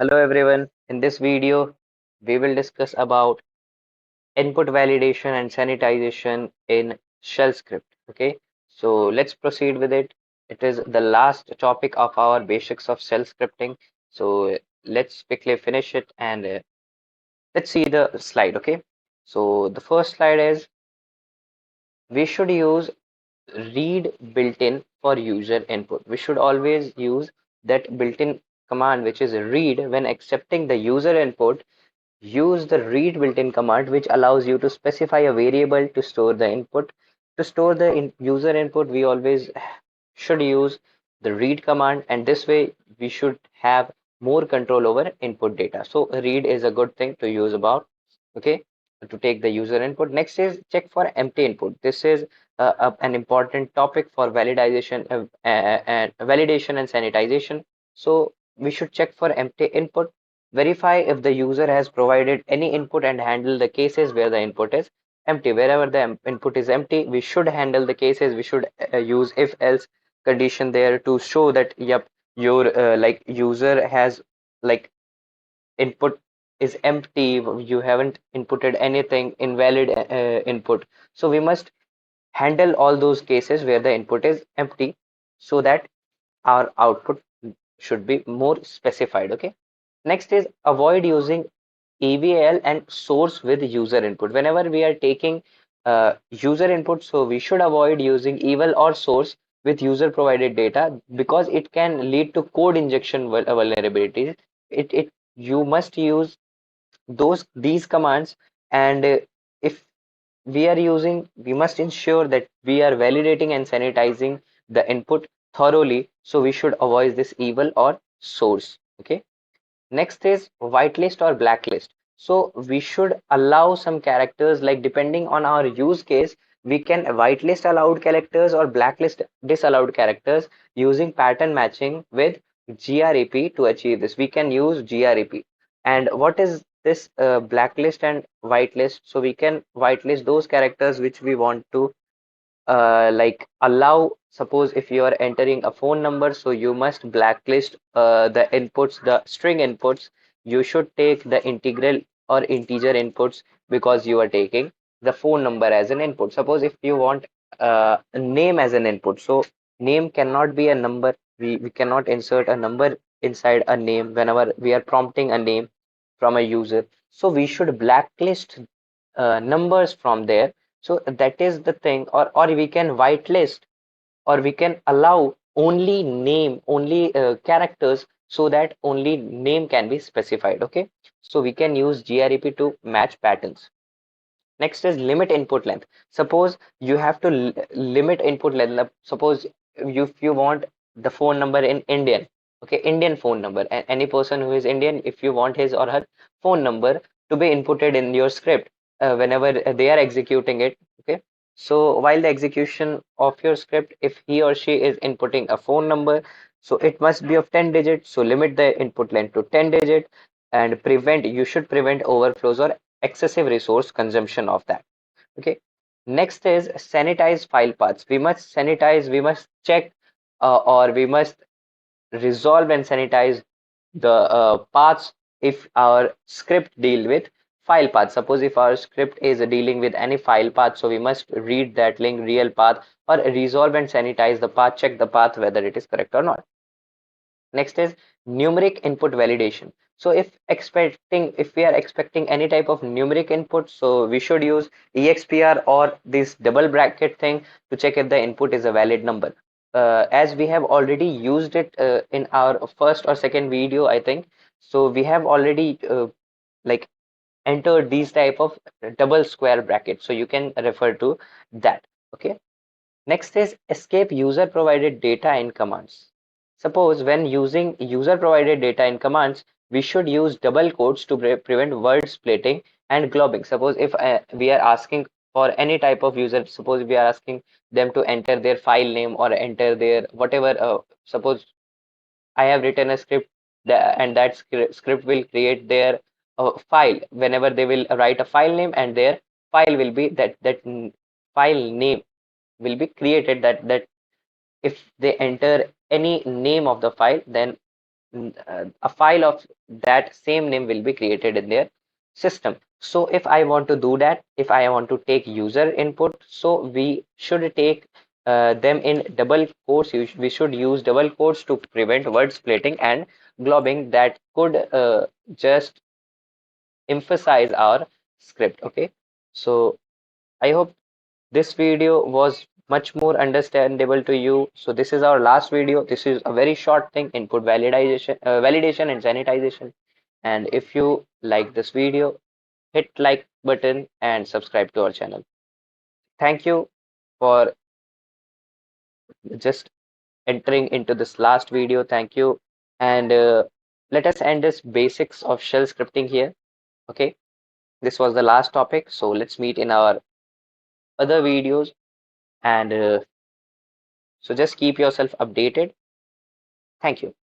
Hello everyone. In this video, we will discuss about input validation and sanitization in shell script. Okay, so let's proceed with it. It is the last topic of our basics of shell scripting. So let's quickly finish it and let's see the slide. Okay, so the first slide is we should use read built-in for user input. We should always use that built-in command which is read when accepting the user input. Use the read built-in command, which allows you to specify a variable to store the input. To store the user input, we always should use the read command, and this way we should have more control over input data. So read is a good thing to use about, okay, to take the user input. Next is check for empty input. This is an important topic for validation and sanitization. So we should check for empty input. Verify if the user has provided any input and handle the cases where the input is empty. Wherever the input is empty, we should handle the cases. We should use if else condition there to show that yep, your like user has like input is empty, you haven't inputted anything invalid input. So we must handle all those cases where the input is empty so that our output should be more specified. Okay, next is avoid using EVL and source with user input. Whenever we are taking user input, so we should avoid using eval or source with user provided data because it can lead to code injection vulnerabilities. It you must use these commands, and if we are using, we must ensure that we are validating and sanitizing the input thoroughly. So we should avoid this eval or source. Okay. Next is whitelist or blacklist. So we should allow some characters, like depending on our use case, we can whitelist allowed characters or blacklist disallowed characters using pattern matching with grep. To achieve this, we can use grep. And what is this blacklist and whitelist? So we can whitelist those characters which we want to like allow. Suppose if you are entering a phone number, so you must blacklist the inputs, the string inputs. You should take the integral or integer inputs because you are taking the phone number as an input. Suppose if you want a name as an input, so name cannot be a number. We cannot insert a number inside a name whenever we are prompting a name from a user. So we should blacklist numbers from there. So that is the thing, or we can whitelist, or we can allow only name, only characters, so that only name can be specified. Okay, so we can use grep to match patterns. Next is limit input length. Suppose you have to limit input length. Suppose if you want the phone number in Indian, okay, Indian phone number, and any person who is Indian, if you want his or her phone number to be inputted in your script whenever they are executing it, okay. So while the execution of your script, if he or she is inputting a phone number, so it must be of 10 digits. So limit the input length to 10 digit, and you should prevent overflows or excessive resource consumption of that. Okay. Next is sanitize file paths. We must sanitize, we must check, or we must resolve and sanitize the paths if our script deal with file path. Suppose if our script is dealing with any file path, so we must read that link real path, or resolve and sanitize the path, check the path whether it is correct or not. Next is numeric input validation. So if we are expecting any type of numeric input, so we should use EXPR or this double bracket thing to check if the input is a valid number. As we have already used it in our first or second video, I think. So we have already like entered these type of double square brackets. So you can refer to that. Okay. Next is escape user provided data in commands. Suppose when using user provided data in commands, we should use double quotes to prevent word splitting and globbing. Suppose if we are asking for any type of user, suppose we are asking them to enter their file name or enter their whatever. Suppose I have written a script and that script will create their file. Whenever they will write a file name, and their file will be file name will be created, that if they enter any name of the file, then a file of that same name will be created in their system. So if I want to do that, if I want to take user input, so we should take them in double quotes. We should use double quotes to prevent word splitting and globbing that could just emphasize our script. Okay, so I hope this video was much more understandable to you. So this is our last video. This is a very short thing, input validation and sanitization. And if you like this video, hit like button and subscribe to our channel. Thank you for just entering into this last video. Thank you. And let us end this basics of shell scripting here. Okay, this was the last topic. So let's meet in our other videos. And so just keep yourself updated. Thank you.